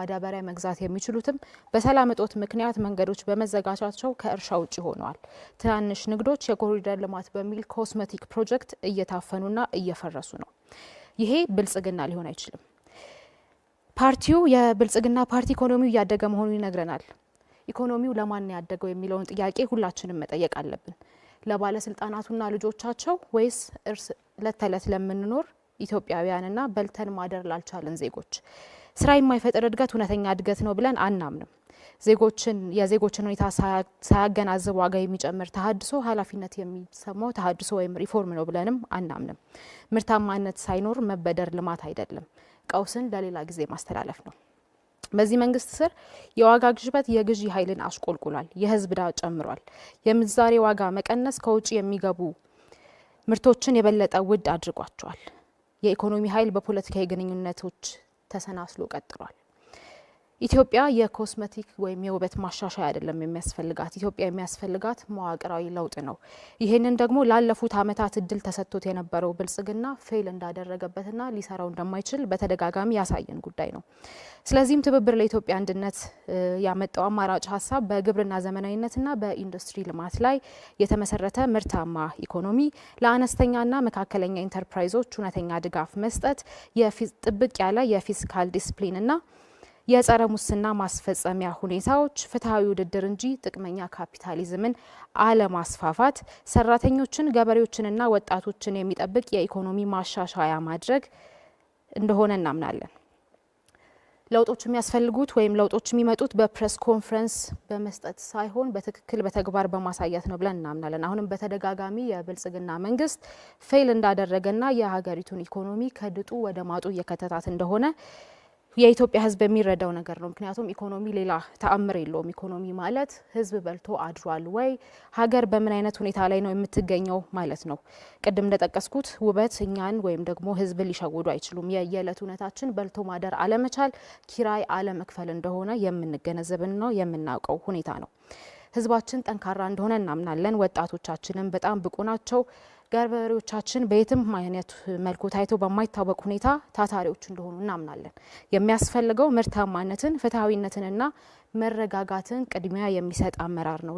ማዳበሪያ መግዛት የሚችሉትም በሰላም እጦት ምክንያት መንገዶች በመዘጋጃቸው ከእርሻ ውጪ ሆነዋል። ትናንሽ ንግዶች የኮሪደር ልማት በሚል ኮስሜቲክ ፕሮጀክት እየታፈኑና እየፈረሱ ነው። ይሄ ብልጽግና ሊሆን አይችልም። ፓርቲው የብልጽግና ፓርቲ ኢኮኖሚው እያደገ መሆኑን ይነግረናል። ኢኮኖሚው ለማን ያደገው የሚለውን ጥያቄ ሁላችንም መጠየቅ አለብን። ለባለስልጣናቱና ልጆቻቸው ወይስ ዕለት ተዕለት ለምንኖር ኢትዮጵያውያንና በልተን ማደር ላልቻለን ዜጎች? ስራ የማይፈጥር እድገት እውነተኛ እድገት ነው ብለን አናምንም። የዜጎችን ሁኔታ ሳያገናዝብ ዋጋ የሚጨምር ተሃድሶ ኃላፊነት የሚሰማው ተሃድሶ ወይም ሪፎርም ነው ብለንም አናምንም። ምርታማነት ሳይኖር መበደር ልማት አይደለም፣ ቀውስን ለሌላ ጊዜ ማስተላለፍ ነው። በዚህ መንግስት ስር የዋጋ ግሽበት የግዢ ኃይልን አሽቆልቁሏል፣ የህዝብ ዕዳ ጨምሯል። የምንዛሬ ዋጋ መቀነስ ከውጪ የሚገቡ ምርቶችን የበለጠ ውድ አድርጓቸዋል። የኢኮኖሚ ኃይል በፖለቲካዊ ግንኙነቶች ተሰናስሎ ቀጥሏል። ኢትዮጵያ የኮስሜቲክ ወይም የውበት ማሻሻያ አይደለም የሚያስፈልጋት። ኢትዮጵያ የሚያስፈልጋት መዋቅራዊ ለውጥ ነው። ይህንን ደግሞ ላለፉት ዓመታት እድል ተሰጥቶት የነበረው ብልጽግና ፌል እንዳደረገበትና ሊሰራው እንደማይችል በተደጋጋሚ ያሳየን ጉዳይ ነው። ስለዚህም ትብብር ለኢትዮጵያ አንድነት ያመጣው አማራጭ ሀሳብ በግብርና ዘመናዊነትና በኢንዱስትሪ ልማት ላይ የተመሰረተ ምርታማ ኢኮኖሚ፣ ለአነስተኛና መካከለኛ ኢንተርፕራይዞች እውነተኛ ድጋፍ መስጠት፣ ጥብቅ ያለ የፊስካል ዲስፕሊንና የጸረ ሙስና ማስፈጸሚያ ሁኔታዎች፣ ፍትሐዊ ውድድር እንጂ ጥቅመኛ ካፒታሊዝምን አለማስፋፋት፣ ሰራተኞችን ገበሬዎችንና ወጣቶችን የሚጠብቅ የኢኮኖሚ ማሻሻያ ማድረግ እንደሆነ እናምናለን። ለውጦች የሚያስፈልጉት ወይም ለውጦች የሚመጡት በፕሬስ ኮንፈረንስ በመስጠት ሳይሆን በትክክል በተግባር በማሳየት ነው ብለን እናምናለን። አሁንም በተደጋጋሚ የብልጽግና መንግስት ፌል እንዳደረገና የሀገሪቱን ኢኮኖሚ ከድጡ ወደ ማጡ እየከተታት እንደሆነ የኢትዮጵያ ሕዝብ የሚረዳው ነገር ነው። ምክንያቱም ኢኮኖሚ ሌላ ተአምር የለውም። ኢኮኖሚ ማለት ሕዝብ በልቶ አድሯል ወይ፣ ሀገር በምን አይነት ሁኔታ ላይ ነው የምትገኘው ማለት ነው። ቅድም እንደጠቀስኩት ውበት እኛን ወይም ደግሞ ሕዝብ ሊሸውዱ አይችሉም። የየዕለት እውነታችን በልቶ ማደር አለመቻል፣ ኪራይ አለመክፈል እንደሆነ የምንገነዘብና የምናውቀው ሁኔታ ነው። ሕዝባችን ጠንካራ እንደሆነ እናምናለን። ወጣቶቻችንም በጣም ብቁ ናቸው። ገበሬዎቻችን በየትም አይነት መልኩ ታይቶ በማይታወቅ ሁኔታ ታታሪዎች እንደሆኑ እናምናለን። የሚያስፈልገው ምርታማነትን፣ ፍትሐዊነትንና መረጋጋትን ቅድሚያ የሚሰጥ አመራር ነው።